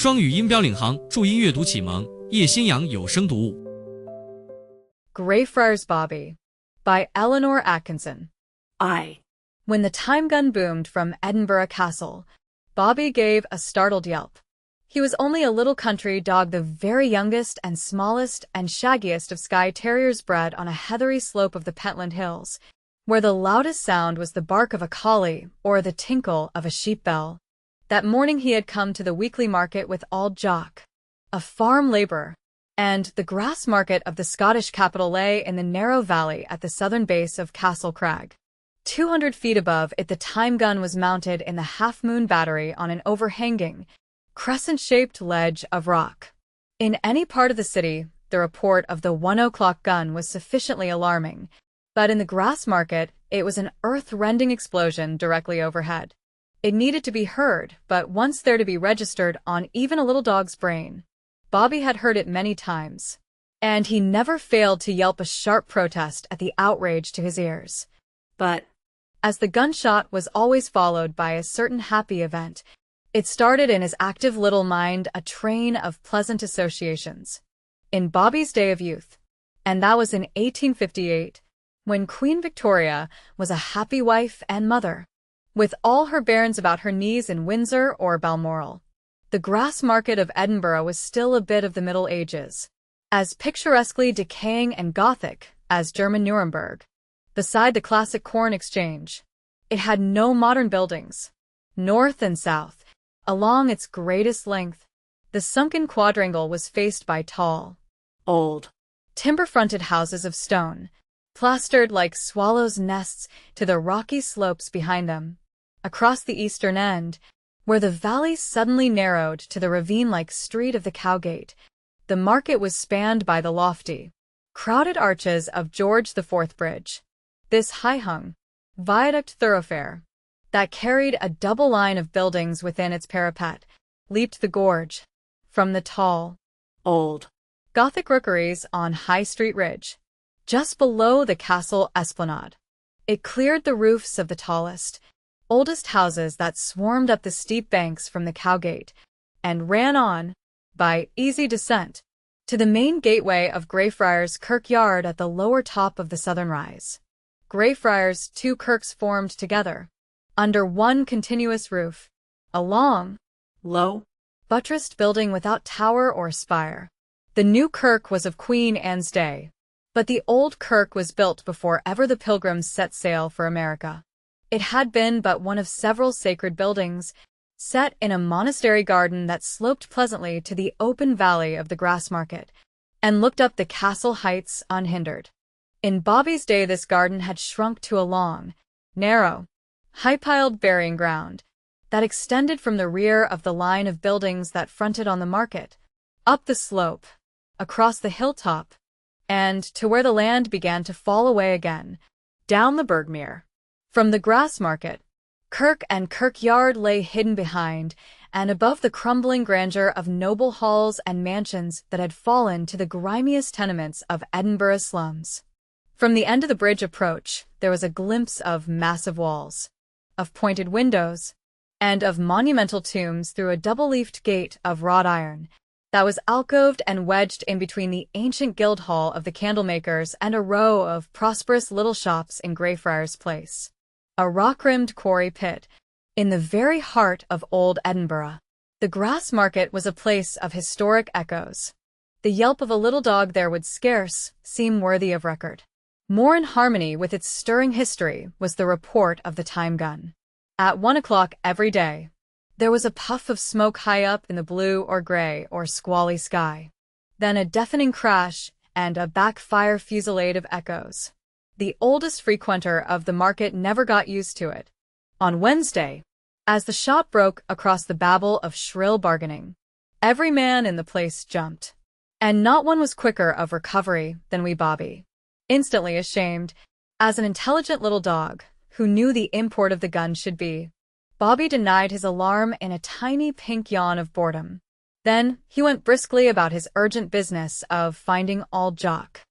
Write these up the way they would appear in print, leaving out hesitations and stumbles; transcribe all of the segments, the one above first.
双语音标领航，注音阅读启蒙，叶兴阳有声读物。Greyfriars Bobby by Eleanor Atkinson. When the time gun boomed from Edinburgh Castle, Bobby gave a startled yelp. He was only a little country dog, the very youngest and smallest and shaggiest of Skye Terriers bred on a heathery slope of the Pentland Hills, where the loudest sound was the bark of a collie or the tinkle of a sheep bell. That morning he had come to the weekly market with Auld Jock, a farm labourer, and the grass market of the Scottish capital lay in the narrow valley at the southern base of Castle Crag. 200 feet above it the time gun was mounted in the half-moon battery on an overhanging, crescent-shaped ledge of rock. In any part of the city, the report of the 1 o'clock gun was sufficiently alarming, but in the grass market it was an earth-rending explosion directly overhead. It needed to be heard, but once there to be registered on even a little dog's brain. Bobby had heard it many times, and he never failed to yelp a sharp protest at the outrage to his ears. But as the gunshot was always followed by a certain happy event, it started in his active little mind a train of pleasant associations. In Bobby's day of youth, and that was in 1858, when Queen Victoria was a happy wife and mother, with all her bairns about her knees in Windsor or Balmoral. The grass market of Edinburgh was still a bit of the Middle Ages, as picturesquely decaying and Gothic as German Nuremberg. Beside the classic Corn Exchange, it had no modern buildings. North and south, along its greatest length, the sunken quadrangle was faced by tall, old, timber-fronted houses of stone, plastered like swallows' nests to the rocky slopes behind them. Across the eastern end, where the valley suddenly narrowed to the ravine-like street of the Cowgate, the market was spanned by the lofty, crowded arches of George IV Bridge. This high-hung, viaduct thoroughfare, that carried a double line of buildings within its parapet, leaped the gorge, from the tall, old, Gothic rookeries on High Street Ridge, just below the castle esplanade. It cleared the roofs of the tallest, oldest houses that swarmed up the steep banks from the Cowgate, and ran on, by easy descent, to the main gateway of Greyfriars Kirkyard at the lower top of the southern rise. Greyfriars, two kirks formed together, under one continuous roof, a long, low, buttressed building without tower or spire. The new kirk was of Queen Anne's day, but the old kirk was built before ever the Pilgrims set sail for America. It had been but one of several sacred buildings, set in a monastery garden that sloped pleasantly to the open valley of the grass market, and looked up the castle heights unhindered. In Bobby's day this garden had shrunk to a long, narrow, high-piled burying ground, that extended from the rear of the line of buildings that fronted on the market, up the slope, across the hilltop, and to where the land began to fall away again, down the Bergmere. From the grass market, kirk and kirkyard lay hidden behind and above the crumbling grandeur of noble halls and mansions that had fallen to the grimiest tenements of Edinburgh slums. From the end of the bridge approach, there was a glimpse of massive walls, of pointed windows, and of monumental tombs through a double-leafed gate of wrought iron that was alcoved and wedged in between the ancient guildhall of the candlemakers and a row of prosperous little shops in Greyfriars Place, a rock-rimmed quarry pit, in the very heart of old Edinburgh. The grass market was a place of historic echoes. The yelp of a little dog there would scarce seem worthy of record. More in harmony with its stirring history was the report of the time gun. At 1 o'clock every day, there was a puff of smoke high up in the blue or grey or squally sky. Then a deafening crash and a backfire fusillade of echoes. The oldest frequenter of the market never got used to it. On Wednesday, as the shop broke across the babble of shrill bargaining, every man in the place jumped, and not one was quicker of recovery than wee Bobby. Instantly ashamed, as an intelligent little dog, who knew the import of the gun should be, Bobby denied his alarm in a tiny pink yawn of boredom. Then he went briskly about his urgent business of finding Auld Jock.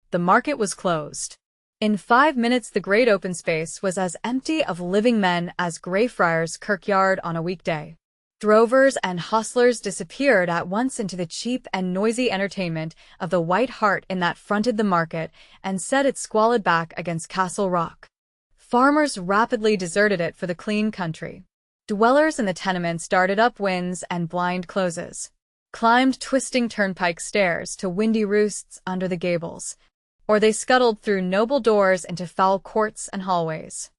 The market was closed. In 5 minutes the great open space was as empty of living men as Greyfriars Kirkyard on a weekday. Drovers and hostlers disappeared at once into the cheap and noisy entertainment of the White Hart Inn that fronted the market and set its squalid back against Castle Rock. Farmers rapidly deserted it for the clean country. Dwellers in the tenements darted up winds and blind closes, climbed twisting turnpike stairs to windy roosts under the gables, or they scuttled through noble doors into foul courts and hallways.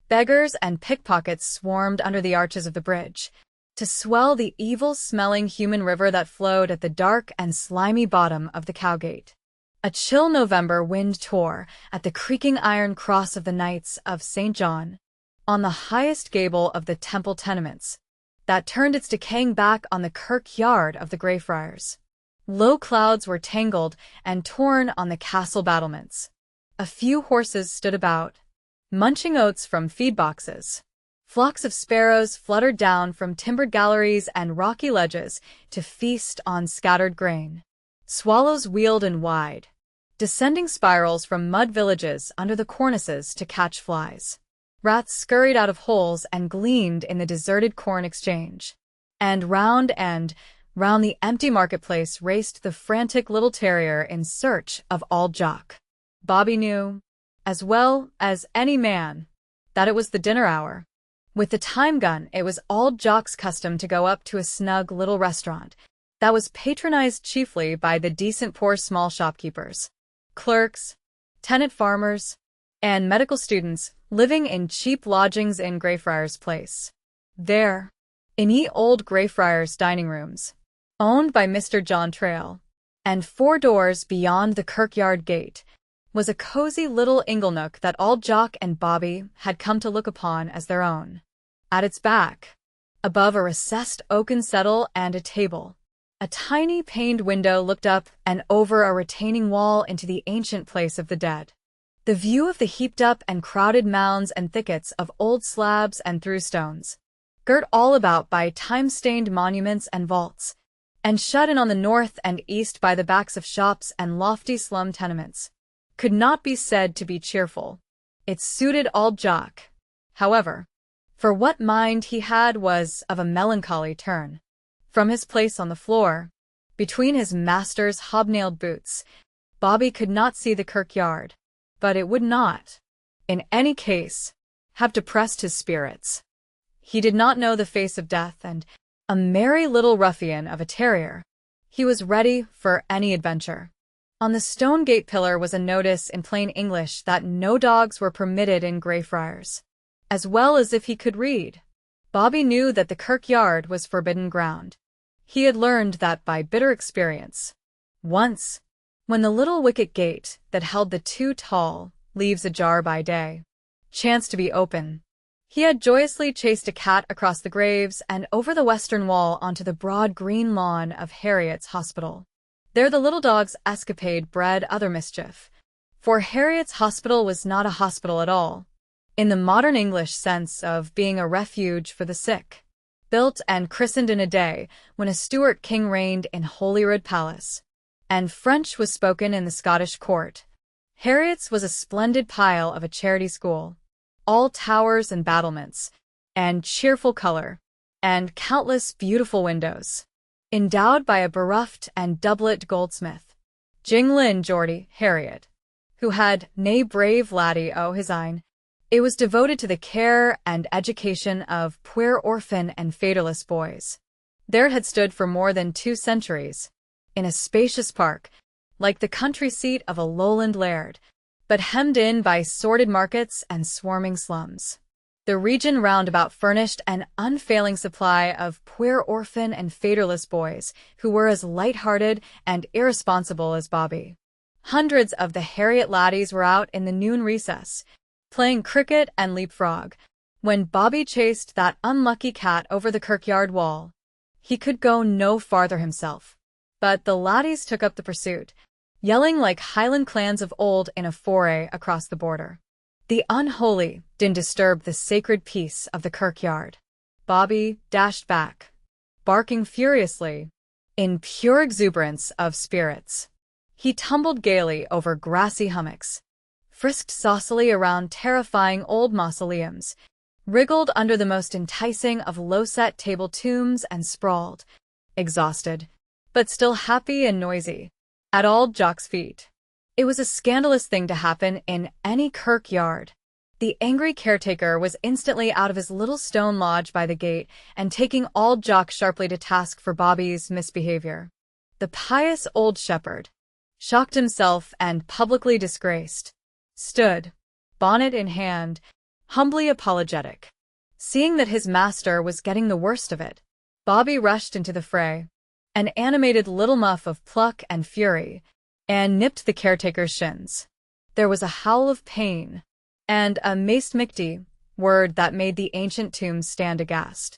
Beggars and pickpockets swarmed under the arches of the bridge, to swell the evil-smelling human river that flowed at the dark and slimy bottom of the Cowgate. A chill November wind tore at the creaking iron cross of the Knights of St. John, on the highest gable of the Temple tenements, that turned its decaying back on the kirkyard of the Greyfriars. Low clouds were tangled and torn on the castle battlements. A few horses stood about, munching oats from feed boxes. Flocks of sparrows fluttered down from timbered galleries and rocky ledges to feast on scattered grain. Swallows wheeled in wide, descending spirals from mud villages under the cornices to catch flies. Rats scurried out of holes and gleamed in the deserted corn exchange. And round the empty marketplace raced the frantic little terrier in search of Old Jock. Bobby knew, as well as any man, that it was the dinner hour. With the time gun, it was Old Jock's custom to go up to a snug little restaurant that was patronized chiefly by the decent poor small shopkeepers, clerks, tenant farmers, and medical students living in cheap lodgings in Greyfriars Place. There, in ye old Greyfriars dining rooms, owned by Mr. John Trail, and 4 doors beyond the kirkyard gate, was a cozy little inglenook that Old Jock and Bobby had come to look upon as their own. At its back, above a recessed oaken settle and a table, a tiny paned window looked up and over a retaining wall into the ancient place of the dead. The view of the heaped-up and crowded mounds and thickets of old slabs and throughstones, girt all about by time-stained monuments and vaults, and shut in on the north and east by the backs of shops and lofty slum tenements, could not be said to be cheerful. It suited Old Jock, however, for what mind he had was of a melancholy turn. From his place on the floor, between his master's hobnailed boots, Bobby could not see the kirkyard, but it would not, in any case, have depressed his spirits. He did not know the face of death, and, a merry little ruffian of a terrier, he was ready for any adventure. On the stone gate pillar was a notice in plain English that no dogs were permitted in Greyfriars. As well as if he could read, Bobby knew that the kirkyard was forbidden ground. He had learned that by bitter experience. Once, when the little wicket gate that held the 2 tall leaves ajar by day chanced to be open, he had joyously chased a cat across the graves and over the western wall onto the broad green lawn of Harriet's hospital. There the little dog's escapade bred other mischief, for Harriet's hospital was not a hospital at all, in the modern English sense of being a refuge for the sick, built and christened in a day when a Stuart king reigned in Holyrood Palace, and French was spoken in the Scottish court. Harriet's was a splendid pile of a charity school, all towers and battlements, and cheerful color, and countless beautiful windows, endowed by a bereft and doublet goldsmith, Jinglin Geordie Harriet, who had nae brave laddie o' his ain. It was devoted to the care and education of puir orphan and faderless boys. There it had stood for more than 2 centuries, in a spacious park, like the country seat of a lowland laird, but hemmed in by sordid markets and swarming slums. The region round about furnished an unfailing supply of puir orphan and faderless boys who were as light-hearted and irresponsible as Bobby. Hundreds of the Harriet laddies were out in the noon recess, playing cricket and leapfrog, when Bobby chased that unlucky cat over the kirkyard wall. He could go no farther himself, but the laddies took up the pursuit, yelling like Highland clans of old in a foray across the border. The unholy didn't disturb the sacred peace of the kirkyard. Bobby dashed back, barking furiously, in pure exuberance of spirits. He tumbled gaily over grassy hummocks, frisked saucily around terrifying old mausoleums, wriggled under the most enticing of low-set table tombs and sprawled, exhausted, but still happy and noisy, at old Jock's feet. It was a scandalous thing to happen in any kirkyard. The angry caretaker was instantly out of his little stone lodge by the gate and taking old Jock sharply to task for Bobby's misbehavior. The pious old shepherd, shocked himself and publicly disgraced, stood, bonnet in hand, humbly apologetic. Seeing that his master was getting the worst of it, Bobby rushed into the fray, an animated little muff of pluck and fury, and nipped the caretaker's shins. There was a howl of pain, and a mace micty word that made the ancient tombs stand aghast.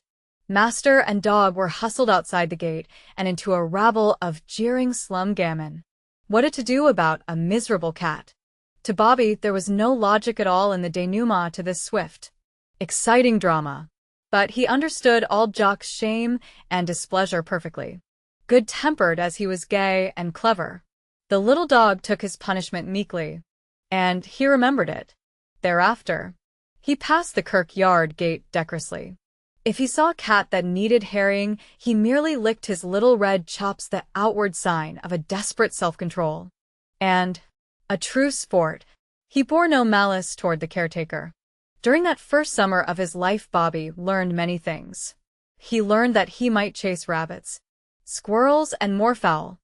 Master and dog were hustled outside the gate and into a rabble of jeering slum gamin. What to do about a miserable cat? To Bobby, there was no logic at all in the denouement to this swift, exciting drama. But he understood old Jock's shame and displeasure perfectly. Good-tempered as he was gay and clever, the little dog took his punishment meekly, and he remembered it. Thereafter, he passed the kirkyard gate decorously. If he saw a cat that needed harrying, he merely licked his little red chops, the outward sign of a desperate self-control. And, a true sport, he bore no malice toward the caretaker. During that first summer of his life, Bobby learned many things. He learned that he might chase rabbits, squirrels and moorfowl,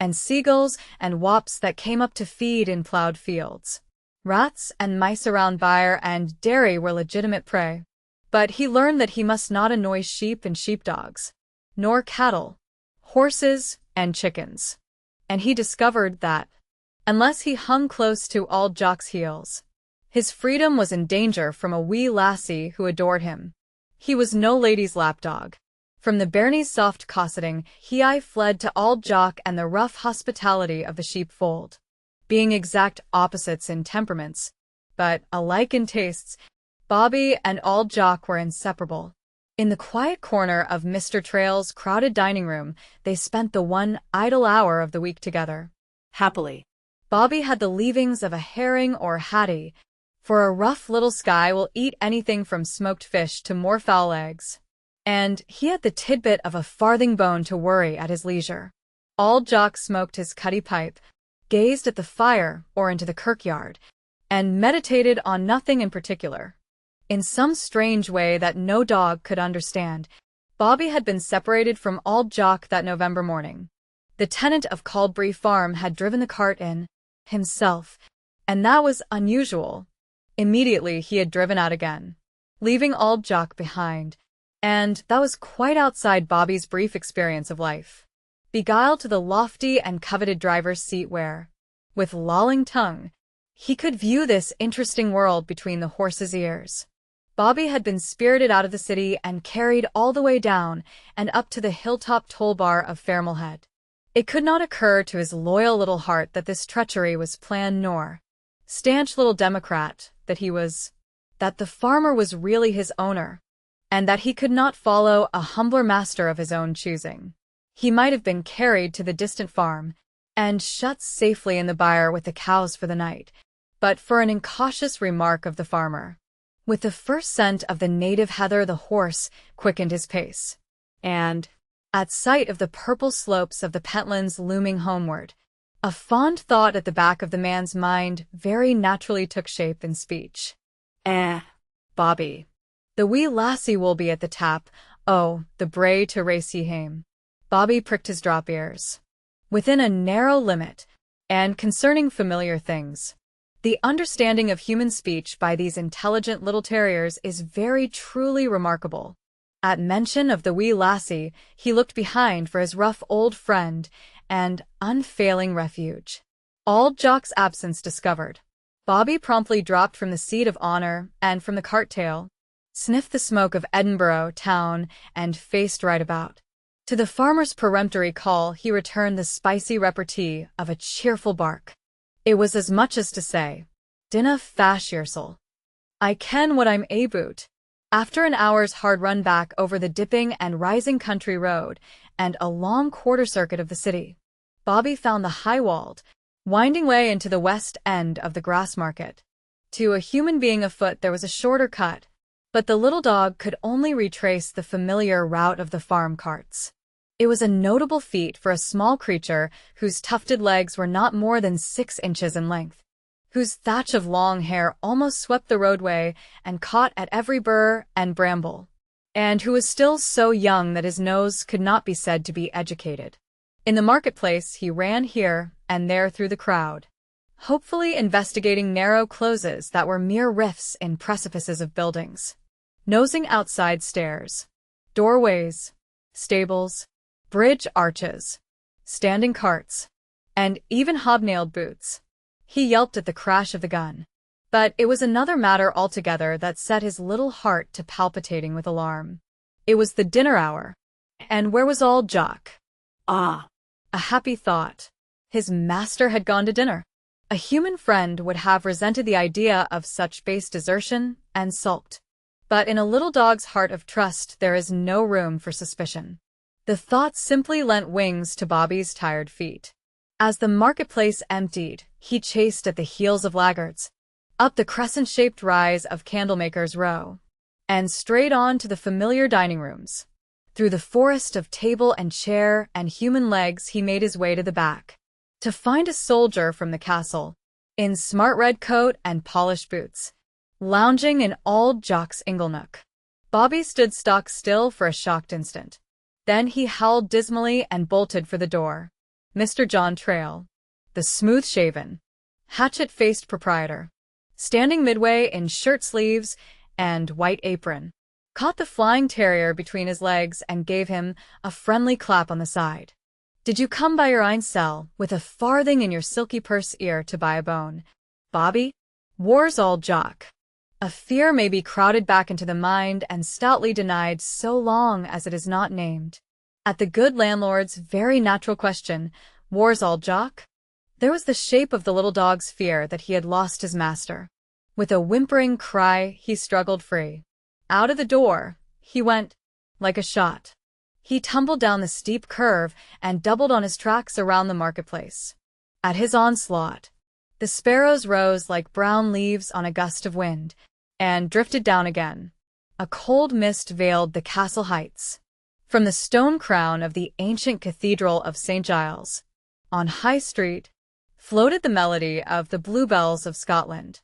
and seagulls and wops that came up to feed in plowed fields. Rats and mice around byre and dairy were legitimate prey. But he learned that he must not annoy sheep and sheepdogs, nor cattle, horses, and chickens. And he discovered that, unless he hung close to old Jock's heels, his freedom was in danger from a wee lassie who adored him. He was no lady's lapdog. From the bairnie's soft cosseting, he aye fled to old Jock and the rough hospitality of the sheepfold. Being exact opposites in temperaments, but alike in tastes, Bobby and old Jock were inseparable. In the quiet corner of Mr. Trail's crowded dining room, they spent the one idle hour of the week together. Happily. Bobby had the leavings of a herring or haddie, for a rough little Skye will eat anything from smoked fish to moorfowl eggs. And he had the tidbit of a farthing bone to worry at his leisure. Old Jock smoked his cutty pipe, gazed at the fire or into the kirkyard, and meditated on nothing in particular. In some strange way that no dog could understand, Bobby had been separated from old Jock that November morning. The tenant of Caldbury Farm had driven the cart in, himself, and that was unusual. Immediately he had driven out again, leaving old Jock behind, and that was quite outside Bobby's brief experience of life. Beguiled to the lofty and coveted driver's seat where, with lolling tongue, he could view this interesting world between the horse's ears. Bobby had been spirited out of the city and carried all the way down and up to the hilltop toll bar of Fairmlehead. It could not occur to his loyal little heart that this treachery was planned, nor, stanch little Democrat that he was, that the farmer was really his owner, and that he could not follow a humbler master of his own choosing. He might have been carried to the distant farm and shut safely in the byre with the cows for the night, but for an incautious remark of the farmer. With the first scent of the native heather, the horse quickened his pace, and, at sight of the purple slopes of the Pentlands looming homeward, a fond thought at the back of the man's mind very naturally took shape in speech. Bobby. The wee lassie will be at the tap, oh, the bray to race ye hame. Bobby pricked his drop ears. Within a narrow limit, and concerning familiar things, the understanding of human speech by these intelligent little terriers is very truly remarkable. At mention of the wee lassie, he looked behind for his rough old friend and unfailing refuge. Old Jock's absence discovered, Bobby promptly dropped from the seat of honor and from the cart tail, sniffed the smoke of Edinburgh town, and faced right about. To the farmer's peremptory call he returned the spicy repartee of a cheerful bark. It was as much as to say, "Dinna fash yersel. I ken what I'm aboot." After an hour's hard run back over the dipping and rising country road and a long quarter-circuit of the city, Bobby found the high-walled, winding way into the west end of the Grassmarket. To a human being afoot there was a shorter cut, But the little dog could only retrace the familiar route of the farm carts. It was a notable feat for a small creature whose tufted legs were not more than 6 inches in length, whose thatch of long hair almost swept the roadway and caught at every burr and bramble, and who was still so young that his nose could not be said to be educated. In the marketplace, he ran here and there through the crowd, hopefully investigating narrow closes that were mere rifts in precipices of buildings, nosing outside stairs, doorways, stables, bridge arches, standing carts, and even hobnailed boots. He yelped at the crash of the gun. But it was another matter altogether that set his little heart to palpitating with alarm. It was the dinner hour. And where was old Jock? Ah! A happy thought. His master had gone to dinner. A human friend would have resented the idea of such base desertion and sulked. But in a little dog's heart of trust there is no room for suspicion. The thought simply lent wings to Bobby's tired feet. As the marketplace emptied, he chased at the heels of laggards, up the crescent-shaped rise of Candlemakers Row, and straight on to the familiar dining rooms. Through the forest of table and chair and human legs he made his way to the back, to find a soldier from the castle, in smart red coat and polished boots, lounging in old Jock's inglenook. Bobby stood stock still for a shocked instant. Then he howled dismally and bolted for the door. Mr. John Trail, the smooth-shaven, hatchet-faced proprietor, standing midway in shirt-sleeves and white apron, caught the flying terrier between his legs and gave him a friendly clap on the side. "Did you come by your own sell, with a farthing in your silky purse ear to buy a bone, Bobby?" "War's all Jock." A fear may be crowded back into the mind and stoutly denied so long as it is not named. At the good landlord's very natural question, "War's all Jock?" there was the shape of the little dog's fear that he had lost his master. With a whimpering cry, he struggled free. Out of the door he went, like a shot. He tumbled down the steep curve and doubled on his tracks around the marketplace. At his onslaught, the sparrows rose like brown leaves on a gust of wind, and drifted down again. A cold mist veiled the castle heights. From the stone crown of the ancient Cathedral of St. Giles, on High Street, floated the melody of the bluebells of Scotland.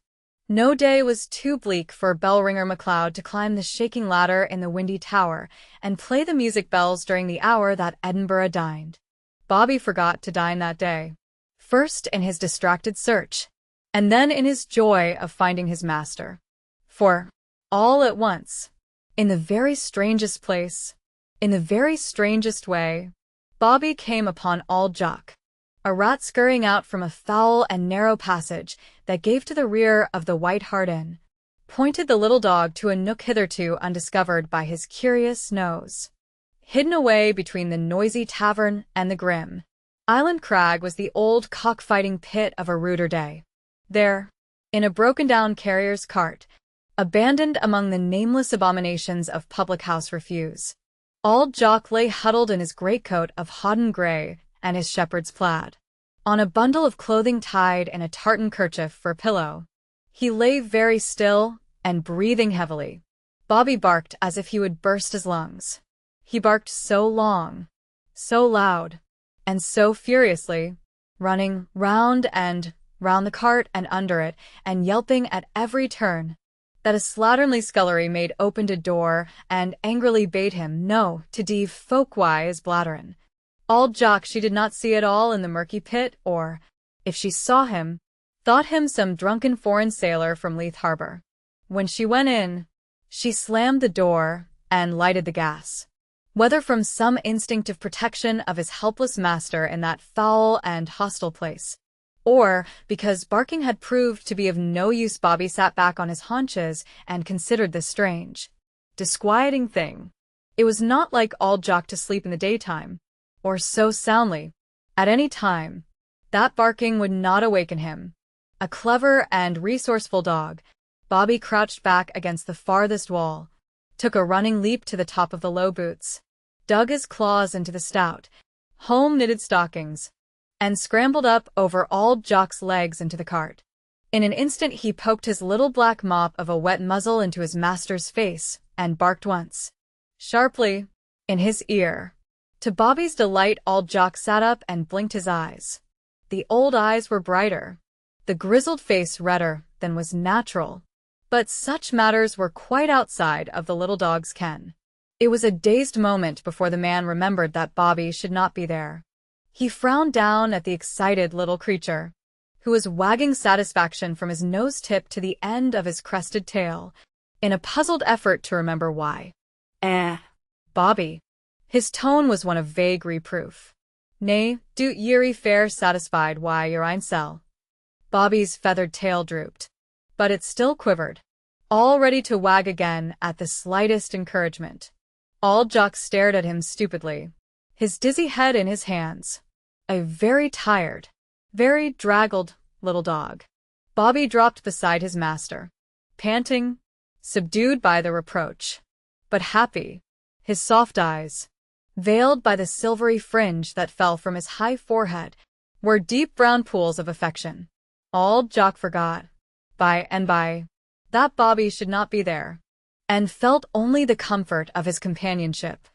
No day was too bleak for bell-ringer MacLeod to climb the shaking ladder in the windy tower and play the music bells during the hour that Edinburgh dined. Bobby forgot to dine that day, first in his distracted search, and then in his joy of finding his master. For, all at once, in the very strangest place, in the very strangest way, Bobby came upon old Jock, a rat scurrying out from a foul and narrow passage that gave to the rear of the White Hart Inn, pointed the little dog to a nook hitherto undiscovered by his curious nose. Hidden away between the noisy tavern and the grim Island Crag was the old cockfighting pit of a ruder day. There, in a broken-down carrier's cart, abandoned among the nameless abominations of public-house refuse, old Jock lay huddled in his greatcoat of hodden grey and his shepherd's plaid, on a bundle of clothing tied in a tartan kerchief for a pillow. He lay very still and breathing heavily. Bobby barked as if he would burst his lungs. He barked so long, so loud, and so furiously, running round and round the cart and under it, and yelping at every turn, that a slatternly scullery maid opened a door and angrily bade him no to deave folkwise bladderin'. Old Jock she did not see at all in the murky pit, or, if she saw him, thought him some drunken foreign sailor from Leith Harbour. When she went in, she slammed the door and lighted the gas. Whether from some instinctive protection of his helpless master in that foul and hostile place, or because barking had proved to be of no use, Bobby sat back on his haunches and considered this strange, disquieting thing. It was not like old Jock to sleep in the daytime, or so soundly, at any time, that barking would not awaken him. A clever and resourceful dog, Bobby crouched back against the farthest wall, took a running leap to the top of the low boots, dug his claws into the stout, home-knitted stockings, and scrambled up over old Jock's legs into the cart. In an instant he poked his little black mop of a wet muzzle into his master's face and barked once, sharply, in his ear. To Bobby's delight, old Jock sat up and blinked his eyes. The old eyes were brighter, the grizzled face redder than was natural. But such matters were quite outside of the little dog's ken. It was a dazed moment before the man remembered that Bobby should not be there. He frowned down at the excited little creature, who was wagging satisfaction from his nose tip to the end of his crested tail, in a puzzled effort to remember why. Bobby. His tone was one of vague reproof. Nay, doet yeri fair satisfied why you're einsel. Bobby's feathered tail drooped, but it still quivered, all ready to wag again at the slightest encouragement. Old Jock stared at him stupidly, his dizzy head in his hands. A very tired, very draggled little dog. Bobby dropped beside his master, panting, subdued by the reproach, but happy, his soft eyes, veiled by the silvery fringe that fell from his high forehead, were deep brown pools of affection. Old Jock forgot, by and by, that Bobby should not be there, and felt only the comfort of his companionship.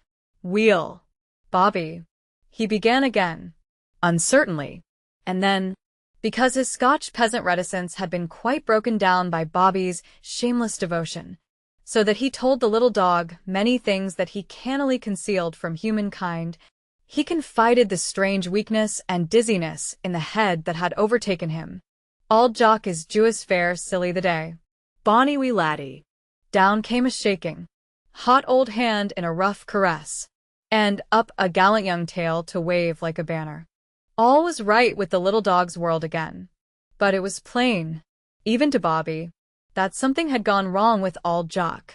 Wheel, Bobby, he began again, uncertainly, and then, because his Scotch peasant reticence had been quite broken down by Bobby's shameless devotion, so that he told the little dog many things that he cannily concealed from humankind, he confided the strange weakness and dizziness in the head that had overtaken him. Old Jock is Jewess fair silly the day. Bonny wee laddie. Down came a shaking, hot old hand in a rough caress, and up a gallant young tail to wave like a banner. All was right with the little dog's world again. But it was plain, even to Bobby, that something had gone wrong with old Jock.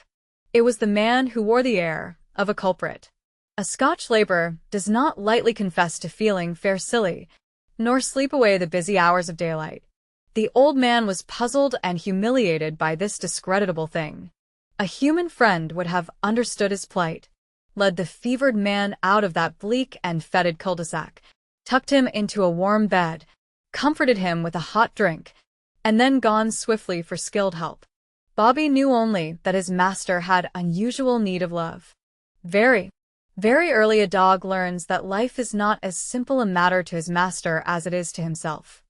It was the man who wore the air of a culprit. A Scotch labourer does not lightly confess to feeling fair silly, nor sleep away the busy hours of daylight. The old man was puzzled and humiliated by this discreditable thing. A human friend would have understood his plight, led the fevered man out of that bleak and fetid cul-de-sac, tucked him into a warm bed, comforted him with a hot drink, and then gone swiftly for skilled help. Bobby knew only that his master had unusual need of love. Very, very early a dog learns that life is not as simple a matter to his master as it is to himself.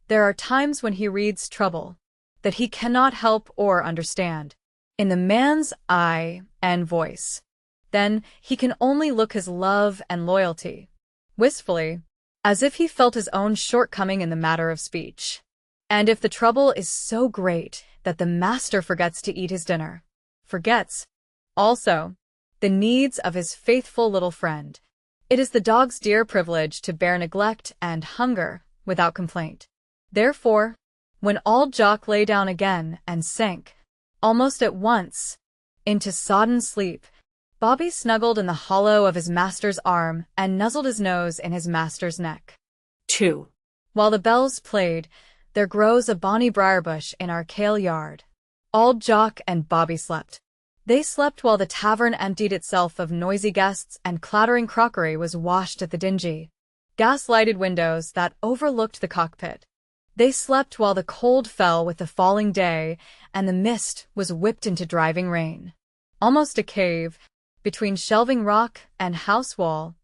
There are times when he reads trouble that he cannot help or understand in the man's eye and voice. Then he can only look his love and loyalty, wistfully, as if he felt his own shortcoming in the matter of speech. And if the trouble is so great that the master forgets to eat his dinner, forgets, also, the needs of his faithful little friend, it is the dog's dear privilege to bear neglect and hunger without complaint. Therefore, when old Jock lay down again and sank, almost at once, into sodden sleep, Bobby snuggled in the hollow of his master's arm and nuzzled his nose in his master's neck. 2. While the bells played, there grows a bonny briar-bush in our kale yard. Old Jock and Bobby slept. They slept while the tavern emptied itself of noisy guests and clattering crockery was washed at the dingy, gas-lighted windows that overlooked the cockpit. They slept while the cold fell with the falling day and the mist was whipped into driving rain. Almost a cave, between shelving rock and house wall,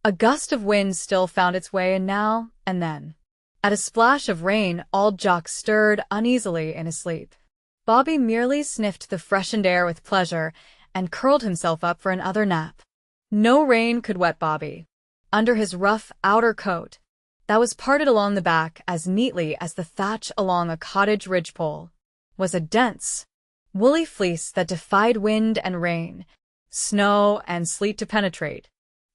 a gust of wind still found its way in now and then. At a splash of rain, old Jock stirred uneasily in his sleep. Bobby merely sniffed the freshened air with pleasure and curled himself up for another nap. No rain could wet Bobby. Under his rough outer coat, that was parted along the back as neatly as the thatch along a cottage ridgepole, was a dense, woolly fleece that defied wind and rain, snow and sleet to penetrate.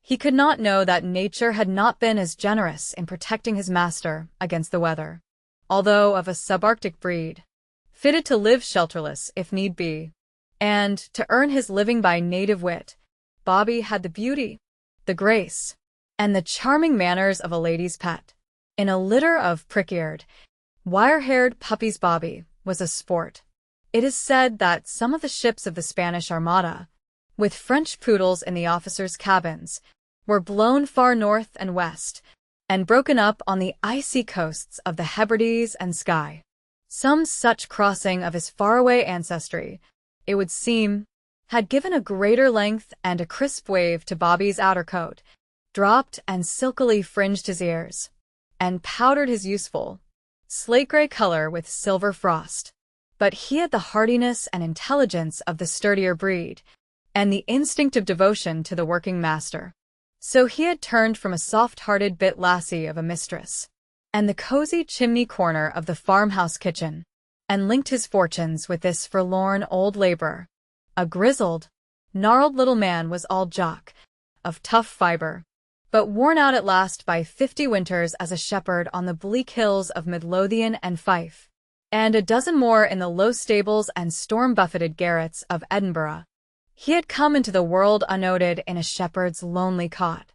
He could not know that nature had not been as generous in protecting his master against the weather, although of a subarctic breed, fitted to live shelterless if need be, and to earn his living by native wit. Bobby had the beauty, the grace, and the charming manners of a lady's pet. In a litter of prick-eared, wire-haired puppies, Bobby was a sport. It is said that some of the ships of the Spanish Armada, with French poodles in the officers' cabins, were blown far north and west, and broken up on the icy coasts of the Hebrides and Skye. Some such crossing of his faraway ancestry, it would seem, had given a greater length and a crisp wave to Bobby's outer coat, dropped and silkily fringed his ears, and powdered his useful, slate-gray color with silver frost. But he had the hardiness and intelligence of the sturdier breed, and the instinctive devotion to the working master. So he had turned from a soft-hearted bit lassie of a mistress, and the cozy chimney corner of the farmhouse kitchen, and linked his fortunes with this forlorn old laborer. A grizzled, gnarled little man was all jock, of tough fiber, but worn out at last by 50 winters as a shepherd on the bleak hills of Midlothian and Fife, and a dozen more in the low stables and storm-buffeted garrets of Edinburgh. He had come into the world unnoted in a shepherd's lonely cot,